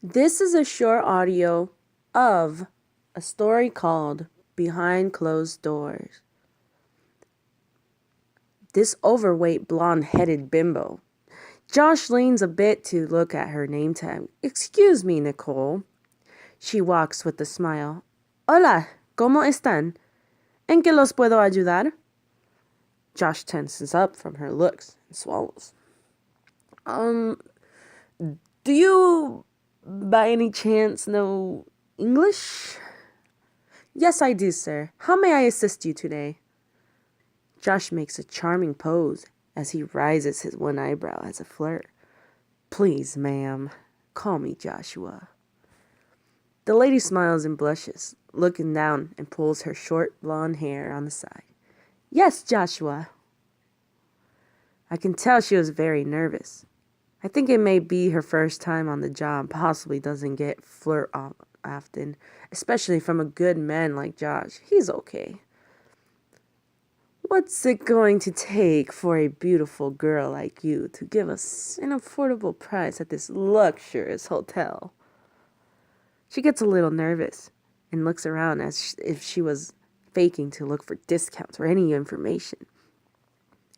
This is a short audio of a story called Behind Closed Doors. This overweight blonde-headed bimbo. Josh leans a bit to look at her name tag. Excuse me, Nicole. She walks with a smile. Hola, ¿cómo están? ¿En qué los puedo ayudar? Josh tenses up from her looks and swallows. Do you by any chance know English? Yes, I do, sir. How may I assist you today? Josh makes a charming pose as he raises his one eyebrow as a flirt. Please, ma'am, call me Joshua. The lady smiles and blushes, looking down and pulls her short blonde hair on the side. Yes, Joshua. I can tell she was very nervous. I think it may be her first time on the job, possibly doesn't get flirt often, especially from a good man like Josh. He's okay. What's it going to take for a beautiful girl like you to give us an affordable price at this luxurious hotel? She gets a little nervous and looks around as if she was faking to look for discounts or any information.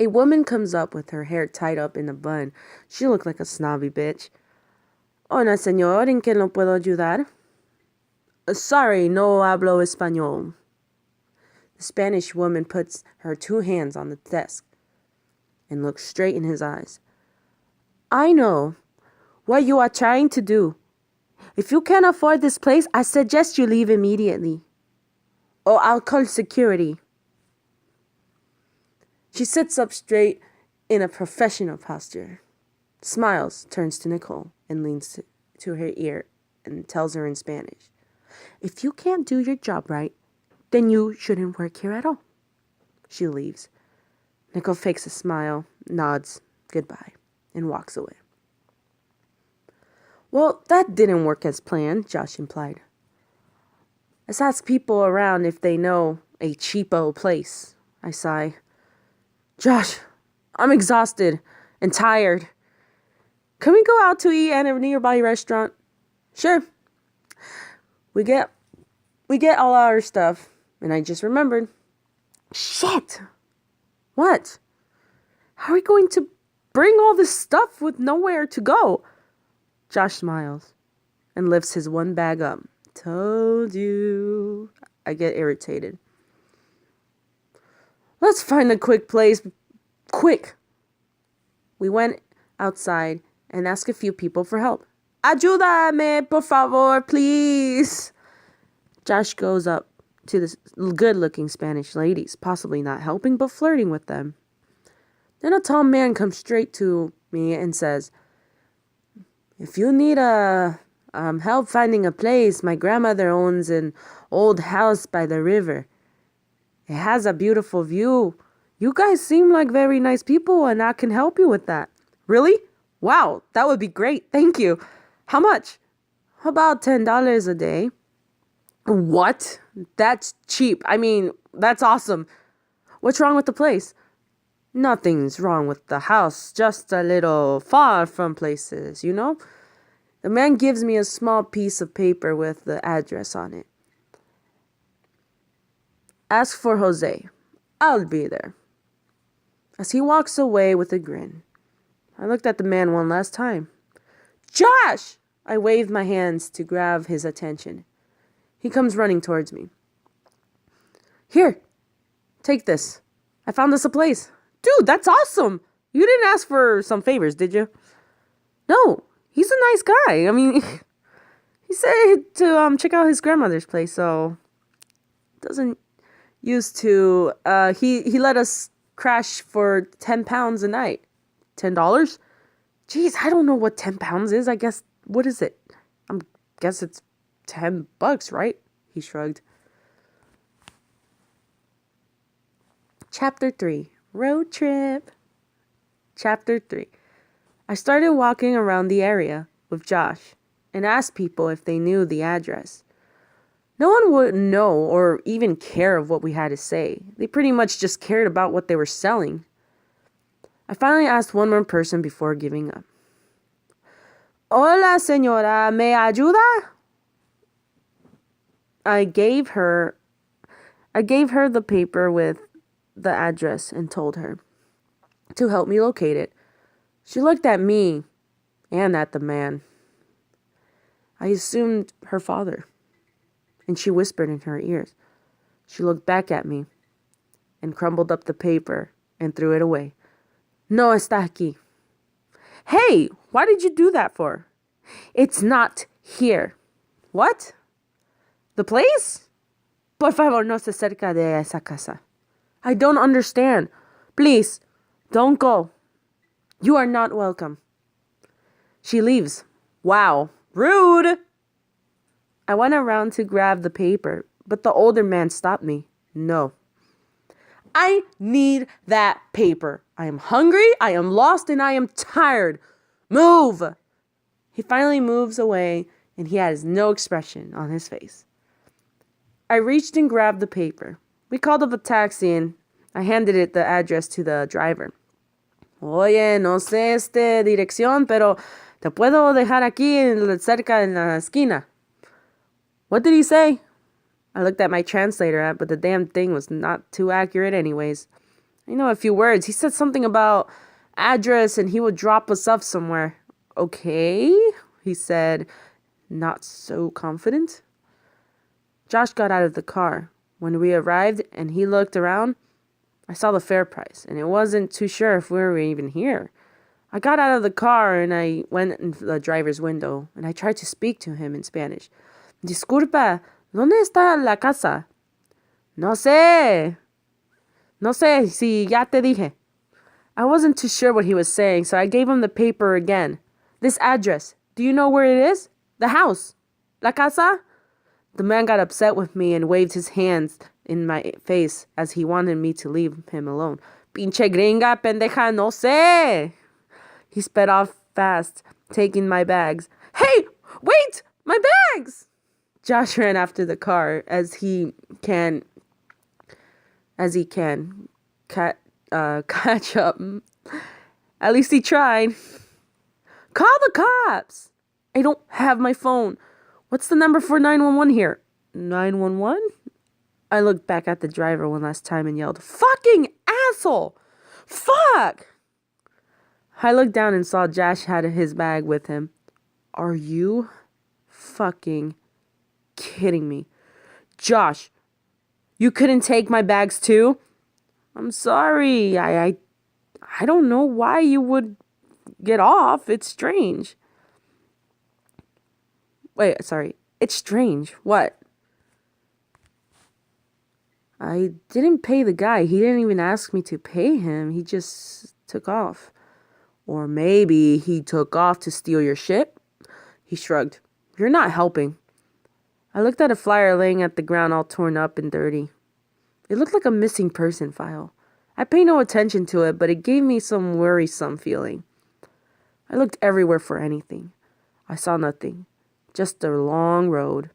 A woman comes up with her hair tied up in a bun. She looked like a snobby bitch. Hola, señor, ¿en qué lo puedo ayudar? Sorry, no hablo español. The Spanish woman puts her two hands on the desk and looks straight in his eyes. I know what you are trying to do. If you can't afford this place, I suggest you leave immediately, or I'll call security. She sits up straight in a professional posture, smiles, turns to Nicole, and leans to her ear and tells her in Spanish, if you can't do your job right, then you shouldn't work here at all. She leaves. Nicole fakes a smile, nods goodbye, and walks away. Well, that didn't work as planned, Josh implied. Let's ask people around if they know a cheapo place, I sigh. Josh, I'm exhausted and tired. Can we go out to eat at a nearby restaurant? Sure. We get all our stuff, and I just remembered. Shit! What? How are we going to bring all this stuff with nowhere to go? Josh smiles and lifts his one bag up. Told you. I get irritated. Let's find a quick place. Quick! We went outside and asked a few people for help. Ayúdame, por favor, please. Josh goes up to the good-looking Spanish ladies, possibly not helping but flirting with them. Then a tall man comes straight to me and says, if you need help finding a place, my grandmother owns an old house by the river. It has a beautiful view. You guys seem like very nice people, and I can help you with that. Really? Wow, that would be great. Thank you. How much? About $10 a day. What? That's cheap. I mean, that's awesome. What's wrong with the place? Nothing's wrong with the house, just a little far from places, you know? The man gives me a small piece of paper with the address on it. Ask for Jose. I'll be there. As he walks away with a grin, I looked at the man one last time. Josh! I waved my hands to grab his attention. He comes running towards me. Here, take this. I found us a place. Dude, that's awesome. You didn't ask for some favors, did you? No, he's a nice guy. I mean, he said to check out his grandmother's place, so doesn't used to. He let us crash for £10 a night. $10? Jeez, I don't know what £10 is. I guess, what is it? Guess it's $10, right? He shrugged. Chapter 3. Road trip. Chapter 3. I started walking around the area with Josh and asked people if they knew the address. No one would know or even care of what we had to say. They pretty much just cared about what they were selling. I finally asked one more person before giving up. Hola, señora, ¿me ayuda? I gave her the paper with the address and told her to help me locate it. She looked at me and at the man. I assumed her father, and she whispered in her ears. She looked back at me and crumbled up the paper and threw it away. No está aquí. Hey, why did you do that for? It's not here. What? The place? Por favor, no se cerca de esa casa. I don't understand. Please, don't go. You are not welcome. She leaves. Wow, rude. I went around to grab the paper, but the older man stopped me. No. I need that paper. I am hungry, I am lost, and I am tired. Move! He finally moves away, and he has no expression on his face. I reached and grabbed the paper. We called up a taxi, and I handed it the address to the driver. Oye, no sé dirección, pero te puedo dejar aquí cerca en la esquina. What did he say? I looked at my translator app, but the damn thing was not too accurate anyways. I know a few words. He said something about address and he would drop us off somewhere. Okay, he said, not so confident. Josh got out of the car. When we arrived and he looked around, I saw the fare price, and it wasn't too sure if we were even here. I got out of the car and I went in the driver's window, and I tried to speak to him in Spanish. Disculpa, ¿dónde está la casa? No sé. No sé si ya te dije. I wasn't too sure what he was saying, so I gave him the paper again. This address. Do you know where it is? The house. La casa? The man got upset with me and waved his hands in my face as he wanted me to leave him alone. Pinche gringa, pendeja, no sé. He sped off fast, taking my bags. Hey, wait, my bags! Josh ran after the car as he can catch up. At least he tried. Call the cops! I don't have my phone. What's the number for 911 here? 911? I looked back at the driver one last time and yelled, fucking asshole! Fuck! I looked down and saw Josh had his bag with him. Are you fucking kidding me? Josh, you couldn't take my bags too? I'm sorry. I don't know why you would get off. It's strange. Wait, sorry. It's strange. What? I didn't pay the guy. He didn't even ask me to pay him. He just took off. Or maybe he took off to steal your shit? He shrugged. You're not helping. I looked at a flyer laying at the ground all torn up and dirty. It looked like a missing person file. I paid no attention to it, but it gave me some worrisome feeling. I looked everywhere for anything. I saw nothing. Just a long road.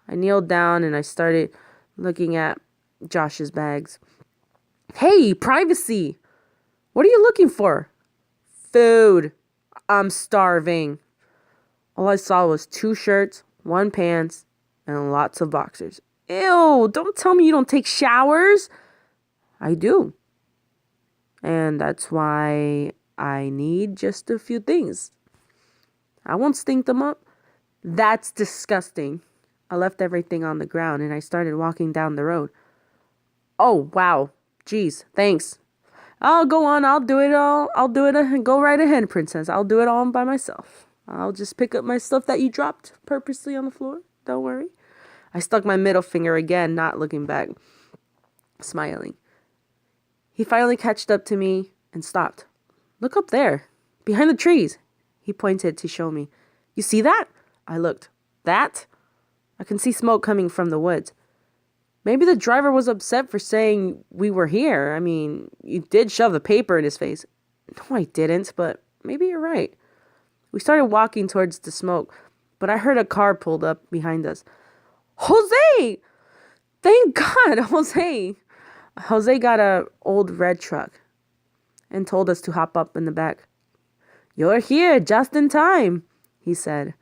I kneeled down and I started looking at Josh's bags. Hey, privacy! What are you looking for? Food. I'm starving. All I saw was 2 shirts, 1 pants, and lots of boxers. Ew, don't tell me you don't take showers. I do. And that's why I need just a few things. I won't stink them up. That's disgusting. I left everything on the ground and I started walking down the road. Oh, wow. Jeez, thanks. I'll go on. I'll do it all. I'll do it. Go right ahead, princess. I'll do it all by myself. I'll just pick up my stuff that you dropped purposely on the floor. Don't worry. I stuck my middle finger again, not looking back, smiling. He finally catched up to me and stopped. Look up there, behind the trees. He pointed to show me. You see that? I looked. That? I can see smoke coming from the woods. Maybe the driver was upset for saying we were here. I mean, you did shove the paper in his face. No, I didn't, but maybe you're right. We started walking towards the smoke, but I heard a car pulled up behind us. Jose! Thank God, Jose! Jose got an old red truck and told us to hop up in the back. You're here just in time. he said.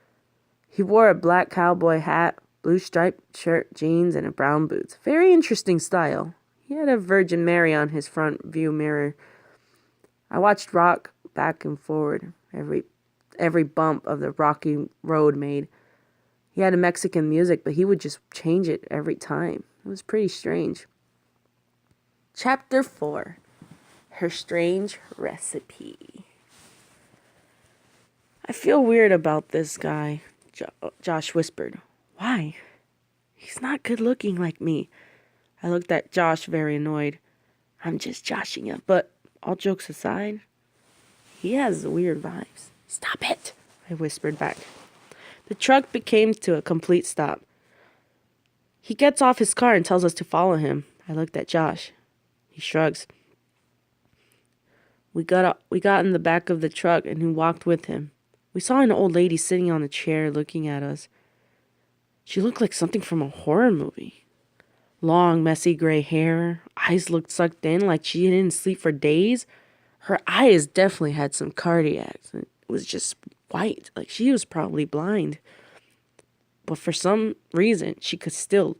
He wore a black cowboy hat, blue striped shirt, jeans, and a brown boots. Very interesting style. He had a Virgin Mary on his front view mirror. I watched rock back and forward, every bump of the rocky road made. He had a Mexican music, but he would just change it every time. It was pretty strange. Chapter 4. Her Strange Recipe. I feel weird about this guy, Josh whispered. Why? He's not good looking like me. I looked at Josh, very annoyed. I'm just joshing you, but all jokes aside, he has weird vibes. Stop it, I whispered back. The truck came to a complete stop. He gets off his car and tells us to follow him. I looked at Josh. He shrugs. We got in the back of the truck and he walked with him. We saw an old lady sitting on a chair looking at us. She looked like something from a horror movie. Long, messy gray hair. Eyes looked sucked in like she didn't sleep for days. Her eyes definitely had some cardiacs. It was just white, like she was probably blind. But for some reason, she could still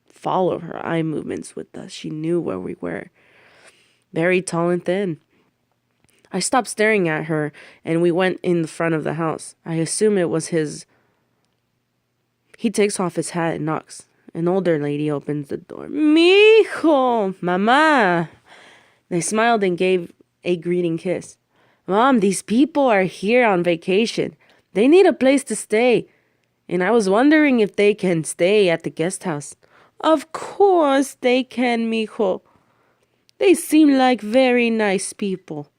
follow her eye movements with us. She knew where we were. Very tall and thin. I stopped staring at her and we went in the front of the house. I assume it was his. He takes off his hat and knocks. An older lady opens the door. Mijo, mama. They smiled and gave a greeting kiss. Mom, these people are here on vacation. They need a place to stay. And I was wondering if they can stay at the guest house. Of course they can, mijo. They seem like very nice people.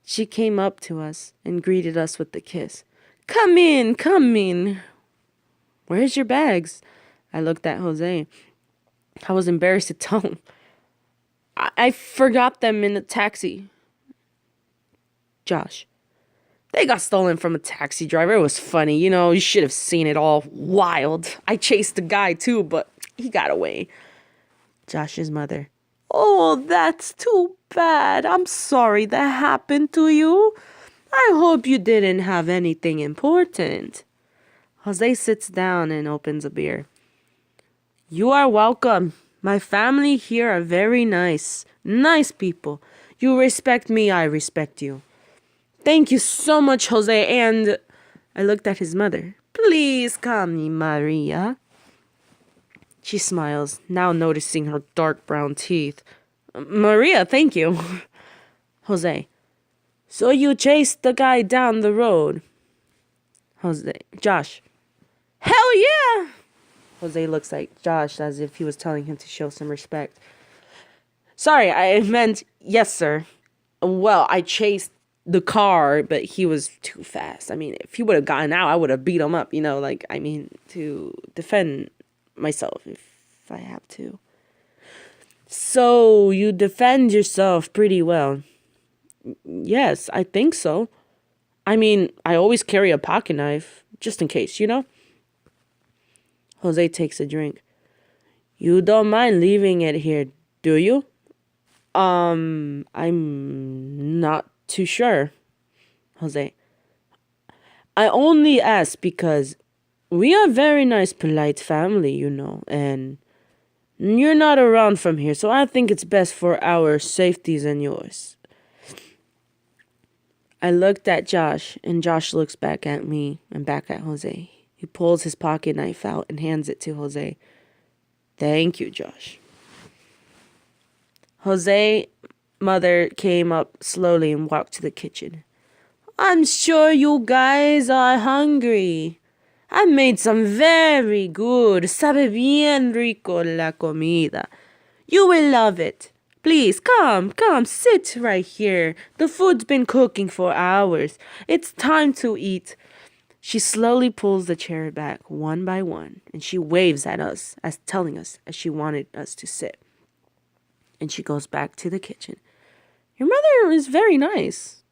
She came up to us and greeted us with a kiss. Come in, come in. Where's your bags? I looked at Jose. I was embarrassed to tell him. I forgot them in the taxi. Josh. They got stolen from a taxi driver. It was funny. You should have seen it all. Wild. I chased the guy too, but he got away. Josh's mother. Oh, that's too bad. I'm sorry that happened to you. I hope you didn't have anything important. Jose sits down and opens a beer. You are welcome. My family here are very nice. Nice people. You respect me, I respect you. Thank you so much, Jose. And I looked at his mother. Please call me Maria. She smiles, now noticing her dark brown teeth. Maria, thank you. Jose. So you chased the guy down the road? Josh. Hell yeah! Jose looks at Josh as if he was telling him to show some respect. Sorry, I meant yes, sir. Well, I chased the car, but he was too fast. I mean, if he would have gotten out, I would have beat him up, to defend myself if I have to. So, you defend yourself pretty well. Yes, I think so. I always carry a pocket knife, just in case, Jose takes a drink. You don't mind leaving it here, do you? I'm not too sure. Jose. I only ask because we are a very nice, polite family, and you're not around from here, so I think it's best for our safeties and yours. I looked at Josh, and Josh looks back at me and back at Jose. He pulls his pocket knife out and hands it to Jose. Thank you, Josh. Jose's mother came up slowly and walked to the kitchen. I'm sure you guys are hungry. I made some very good, sabe bien rico la comida. You will love it. Please, come, sit right here. The food's been cooking for hours. It's time to eat. She slowly pulls the chair back one by one, and she waves at us, as telling us as she wanted us to sit. And she goes back to the kitchen. Your mother is very nice.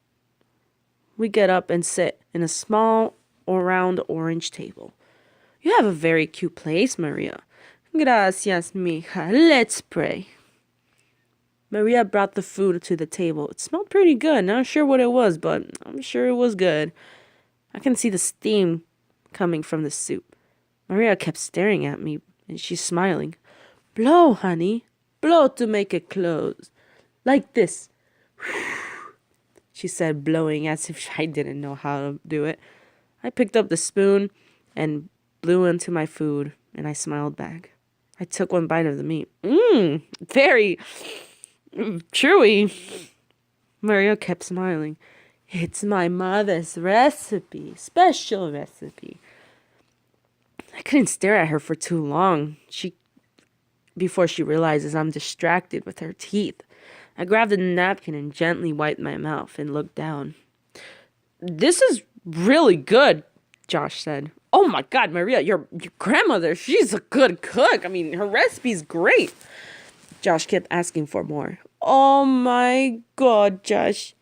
We get up and sit in a small round orange table. You have a very cute place, Maria. Gracias, mija. Let's pray. Maria brought the food to the table. It smelled pretty good. Not sure what it was, but I'm sure it was good. I can see the steam coming from the soup. Maria kept staring at me, and she's smiling. Blow, honey. Blow to make it close. Like this. She said, blowing as if I didn't know how to do it. I picked up the spoon and blew into my food, and I smiled back. I took one bite of the meat. Very chewy. Maria kept smiling. It's my mother's recipe, special recipe. I couldn't stare at her for too long. Before she realizes I'm distracted with her teeth. I grabbed a napkin and gently wiped my mouth and looked down. This is really good, Josh said. Oh my God, Maria, your grandmother, she's a good cook. I mean, her recipe's great. Josh kept asking for more. Oh my God, Josh,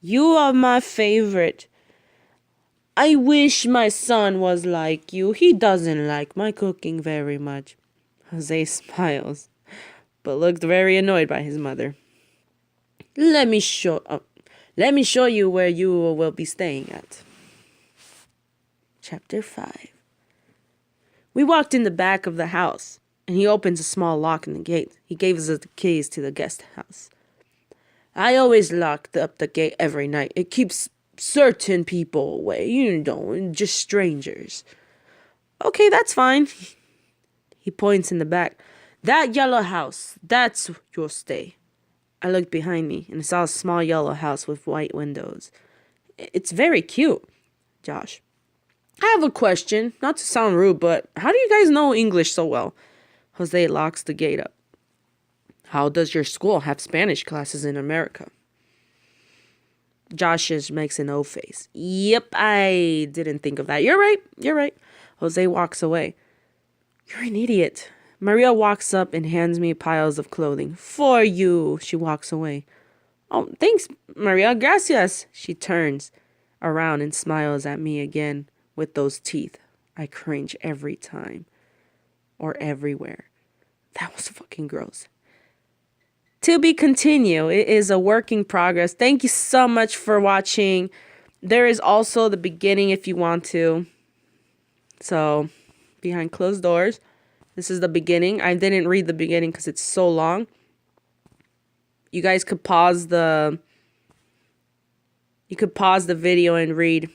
you are my favorite. I wish my son was like you. He doesn't like my cooking very much. Jose smiles, but looked very annoyed by his mother. Let me show you where you will be staying at. Chapter 5. We walked in the back of the house, and he opens a small lock in the gate. He gave us the keys to the guest house. I always lock up the gate every night. It keeps certain people away, just strangers. Okay, that's fine. He points in the back. That yellow house, that's your stay. I looked behind me and saw a small yellow house with white windows. It's very cute, Josh. I have a question, not to sound rude, but how do you guys know English so well? Jose locks the gate up. How does your school have Spanish classes in America? Josh just makes an O face. Yep, I didn't think of that. You're right. Jose walks away. You're an idiot. Maria walks up and hands me piles of clothing. For you. She walks away. Oh, thanks, Maria. Gracias. She turns around and smiles at me again with those teeth. I cringe every time. Or everywhere. That was fucking gross. To be continued. It is a work in progress. Thank you so much for watching. There is also the beginning if you want to. So, behind closed doors. This is the beginning. I didn't read the beginning because it's so long. You guys could pause the video and read.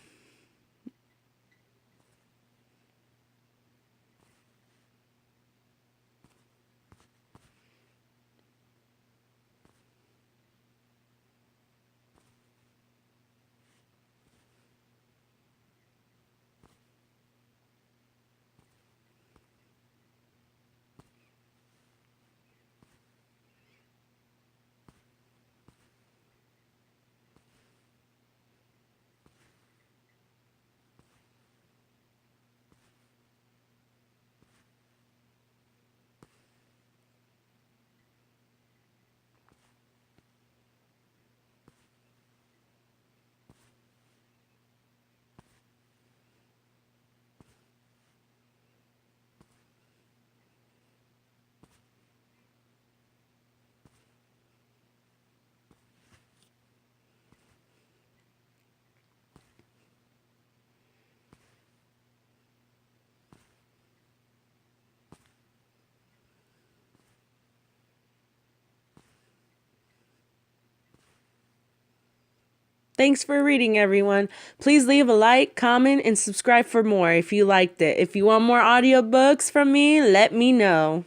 Thanks for reading, everyone. Please leave a like, comment, and subscribe for more if you liked it. If you want more audiobooks from me, let me know.